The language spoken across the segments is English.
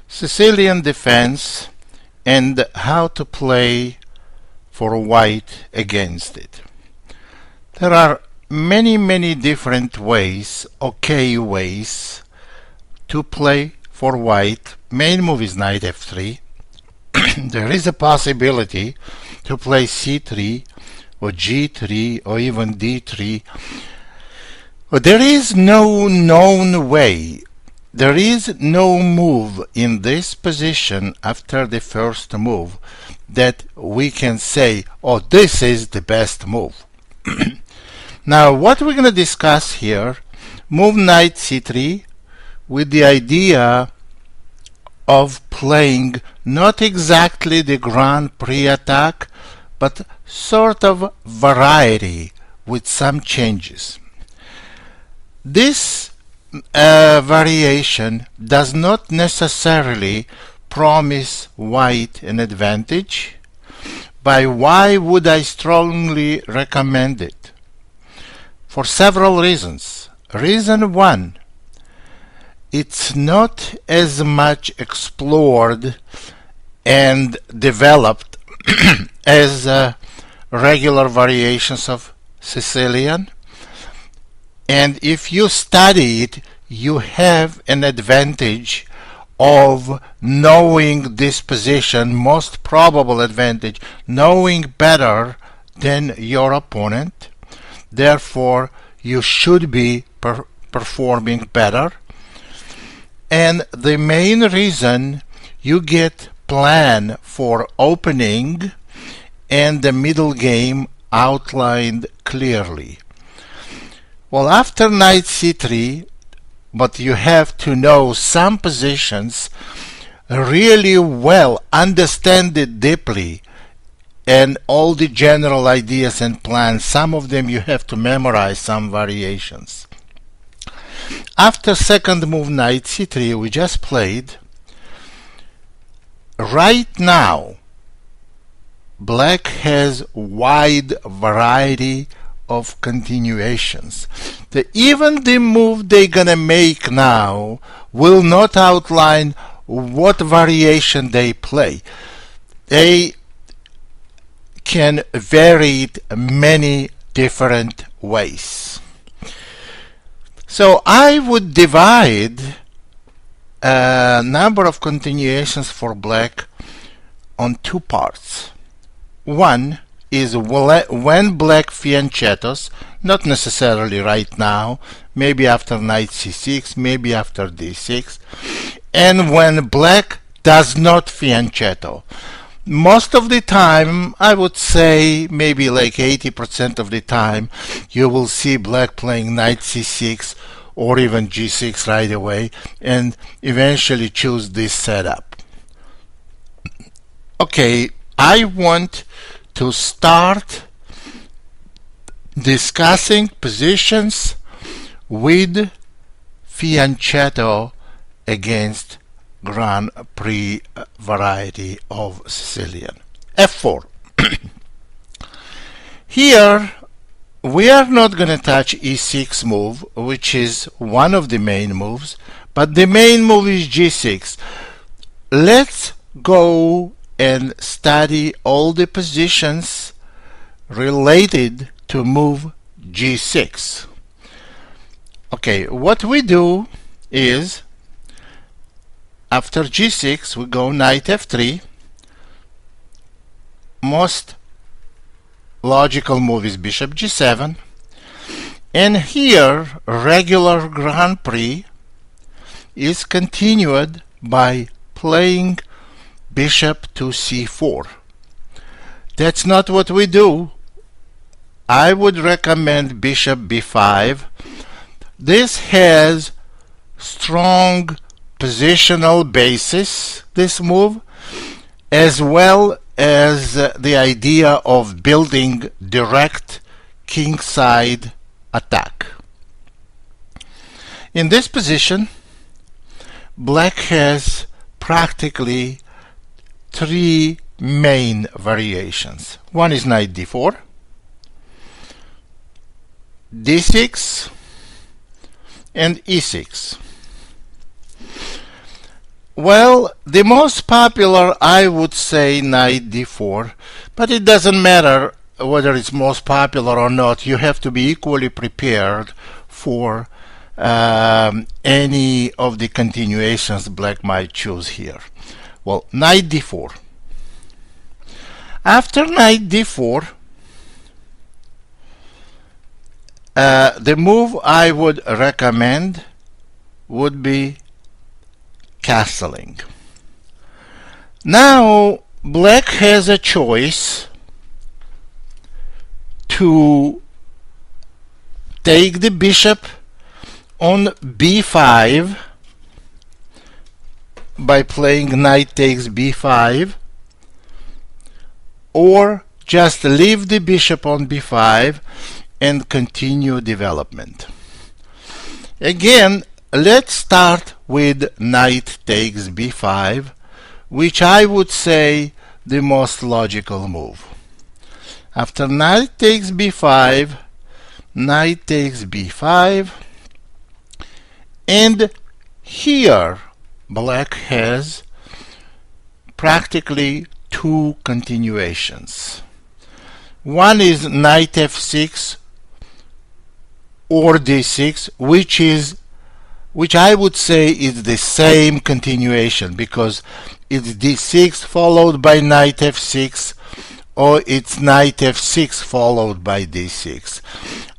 Sicilian defense and how to play for white against it. There are many different ways, okay ways, to play for white. Main move is knight f3. There is a possibility to play c3 or g3 or even d3. But there is no known way. There is no move in this position after the first move that we can say, oh, this is the best move. Now, what we're going to discuss here, move knight c3 with the idea of playing not exactly the Grand Prix attack, but sort of variety with some changes. This variation does not necessarily promise white an advantage, but why would I strongly recommend it? For several reasons. Reason one, it's not as much explored and developed as regular variations of Sicilian. And if you study it, you have an advantage of knowing this position, most probable advantage, knowing better than your opponent. Therefore, you should be performing better. And the main reason, you get plan for opening and the middle game outlined clearly. Well, after knight c3, but you have to know some positions really well, understand it deeply, and all the general ideas and plans. Some of them you have to memorize, some variations. After second move knight c3 we just played, right now black has wide variety of continuations. Even the move they're gonna make now will not outline what variation they play. They can vary it many different ways. So I would divide a number of continuations for black on two parts. One is when black fianchettos, not necessarily right now, maybe after knight c6, maybe after d6, and when black does not fianchetto. Most of the time, I would say maybe like 80% of the time, you will see black playing knight c6 or even g6 right away and eventually choose this setup. Okay, I want to start discussing positions with fianchetto against Grand Prix variety of Sicilian. f4. Here we are not going to touch e6 move, which is one of the main moves, but the main move is g6. Let's go and study all the positions related to move g6. Okay, what we do is after g6 we go knight f3. Most logical move is bishop g7, and here regular Grand Prix is continued by playing bishop to c4. That's not what we do. I would recommend bishop b5. This has strong positional basis, this move, as well as the idea of building direct kingside attack. In this position, black has practically three main variations. One is knight d4, d6 and e6. Well, the most popular, I would say, knight d4, but it doesn't matter whether it's most popular or not. You have to be equally prepared for any of the continuations black might choose here. Well, knight d4. After knight d4, the move I would recommend would be castling. Now black has a choice to take the bishop on b5 by playing knight takes b5, or just leave the bishop on b5 and continue development. Again, let's start with knight takes b5, which I would say the most logical move. After knight takes b5, knight takes b5, and here black has practically two continuations. One is knight f6 or d6, which I would say is the same continuation, because it's d6 followed by knight f6, or it's knight f6 followed by d6.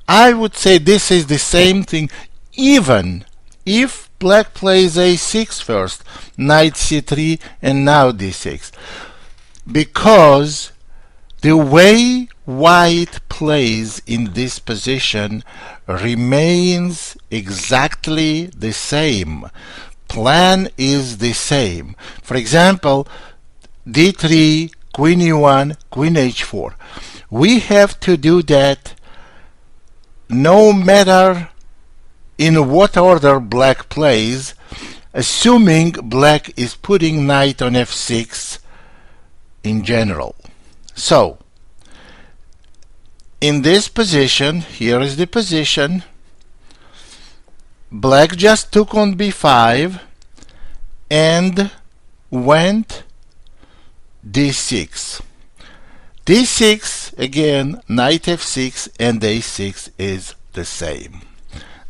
I would say this is the same thing, even if black plays a6 first, knight c3, and now d6, because the way white plays in this position remains exactly the same. Plan is the same. For example, d3, queen e1, queen h4. We have to do that no matter in what order black plays, assuming black is putting knight on f6 in general. So, in this position, here is the position, black just took on b5 and went d6. d6, again, knight f6 and a6 is the same.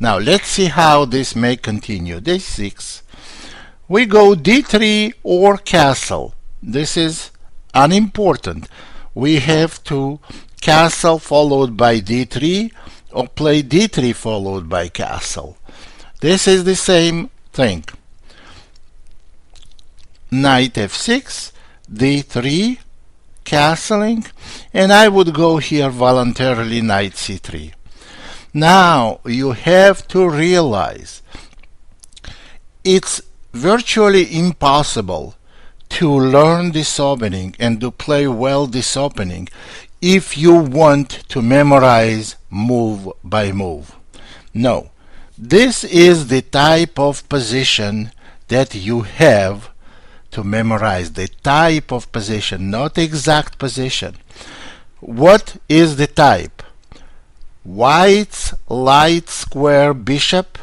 Now let's see how this may continue. d6, we go d3 or castle. This is unimportant. We have to castle followed by d3 or play d3 followed by castle. This is the same thing. Knight f6, d3, castling, and I would go here voluntarily knight c3. Now you have to realize it's virtually impossible to learn this opening and to play well this opening if you want to memorize move by move. No, this is the type of position that you have to memorize, the type of position, not exact position. What is the type? White's light square bishop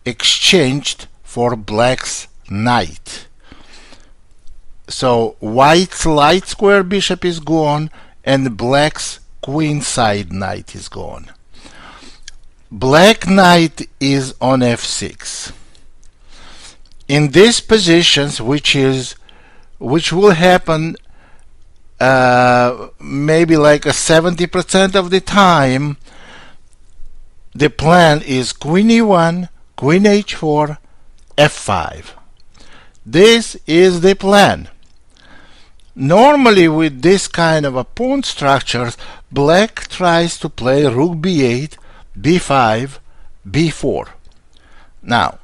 exchanged for black's knight. So white's light square bishop is gone and black's queenside knight is gone. Black knight is on f6. In these positions, which will happen maybe like a 70% of the time, the plan is queen e1, queen h4, f5. This is the plan. Normally with this kind of a pawn structures, black tries to play rook b8, b5, b4. Now,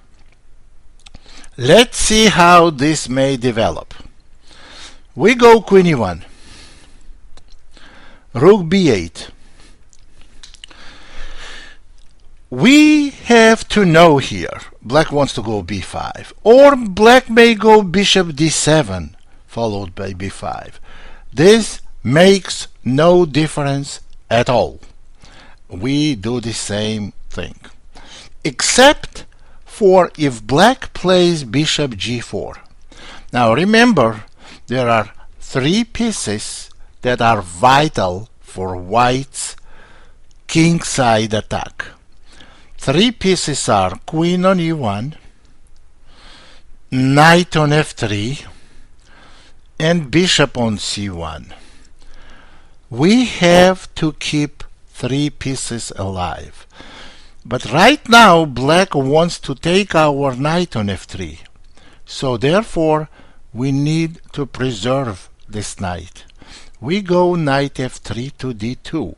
let's see how this may develop. We go queen e1, rook b8. We have to know here, black wants to go b5, or black may go bishop d7 followed by b5. This makes no difference at all. we do the same thing, except for if black plays bishop g4. Now remember, there are three pieces that are vital for white's kingside attack. Three pieces are queen on e1, knight on f3, and bishop on c1. We have to keep three pieces alive. But right now, black wants to take our knight on f3. So therefore, we need to preserve this knight. We go knight f3 to d2.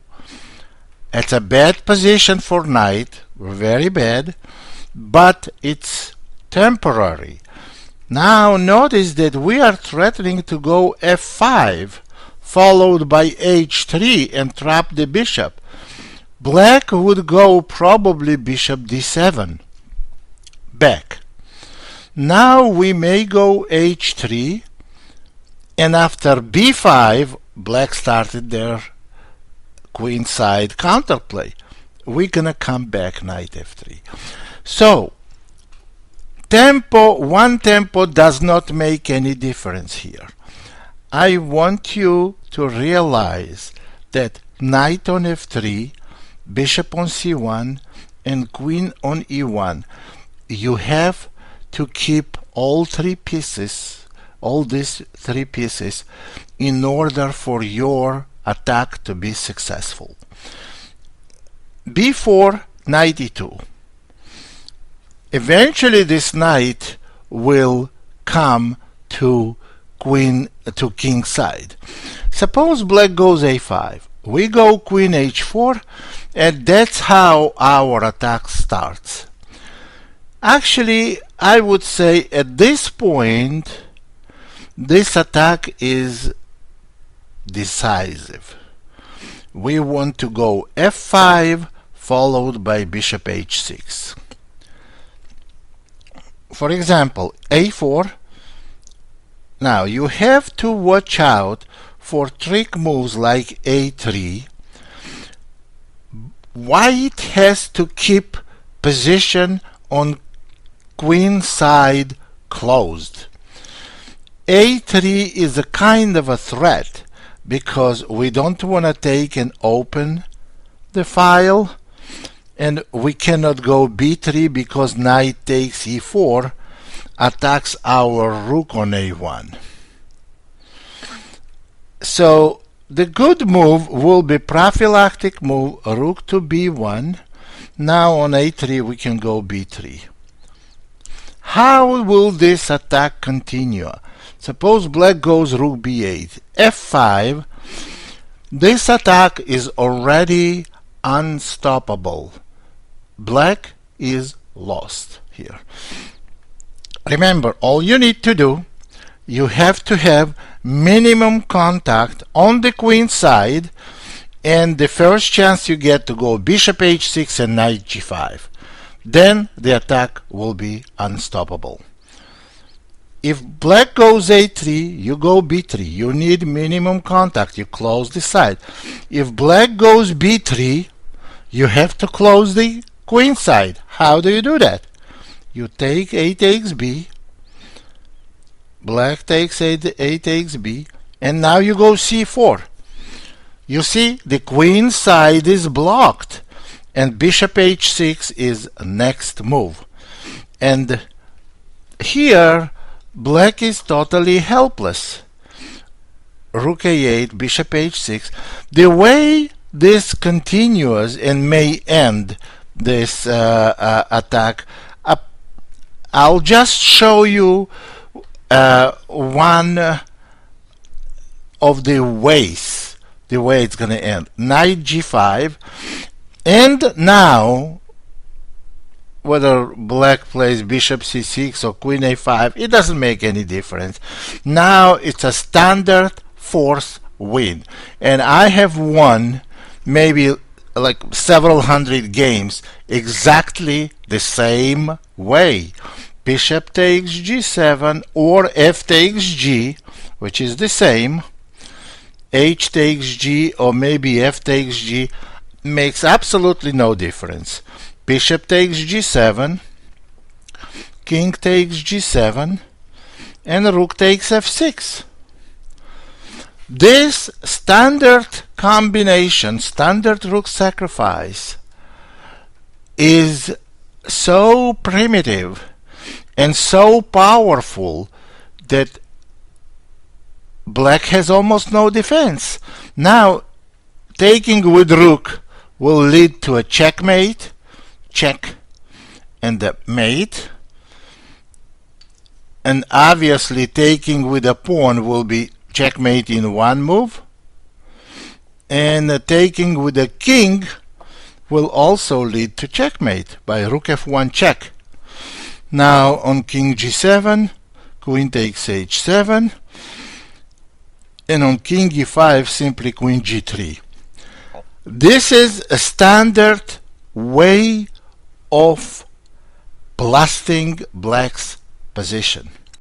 It's a bad position for knight, very bad, but it's temporary. Now notice that we are threatening to go f5, followed by h3 and trap the bishop. Black would go probably bishop d7 back. Now we may go h3, and after b5, black started their queenside counterplay. We're gonna come back knight f3. So one tempo does not make any difference here. I want you to realize that knight on f3, bishop on c1, and queen on e1, you have to keep all three pieces, all these three pieces, in order for your attack to be successful. b4, knight e2. Eventually this knight will come to king side. Suppose black goes a5. We go queen h4, and that's how our attack starts. Actually, I would say at this point, this attack is decisive. We want to go f5 followed by bishop h6. For example, a4. Now you have to watch out for trick moves like a3. White has to keep position on queen side closed. a3 is a kind of a threat because we don't want to take and open the file, and we cannot go b3 because knight takes e4 attacks our rook on a1. So the good move will be prophylactic move rook to b1. Now on a3 we can go b3. How will this attack continue? Suppose black goes rook b8, f5. This attack is already unstoppable. Black is lost here. Remember, all you need to do, you have to have minimum contact on the queen side, and the first chance you get to go bishop h6 and knight g5. Then the attack will be unstoppable. If black goes a3, you go b3. You need minimum contact. You close the side. If black goes b3, you have to close the queen side. How do you do that? You take a takes b. Black takes a takes b. And now you go c4. You see, the queen side is blocked. And bishop h6 is next move. And here, black is totally helpless. Rook a8, bishop h6. The way this continues and may end this attack, I'll just show you one of the ways, the way it's going to end. Knight g5. And now, whether black plays bishop c6 or queen a5, it doesn't make any difference. Now it's a standard force win. And I have won maybe like several hundred games exactly the same way. Bishop takes g7 or f takes g, which is the same. H takes g or maybe f takes g. makes absolutely no difference. Bishop takes g7, king takes g7, and rook takes f6. This standard combination, standard rook sacrifice, is so primitive and so powerful that black has almost no defense. Now, taking with rook will lead to a checkmate, check, and a mate. And obviously taking with a pawn will be checkmate in one move. And taking with a king will also lead to checkmate by rook f1 check. Now on king g7, queen takes h7. And on king e5, simply queen g3. This is a standard way of blasting black's position.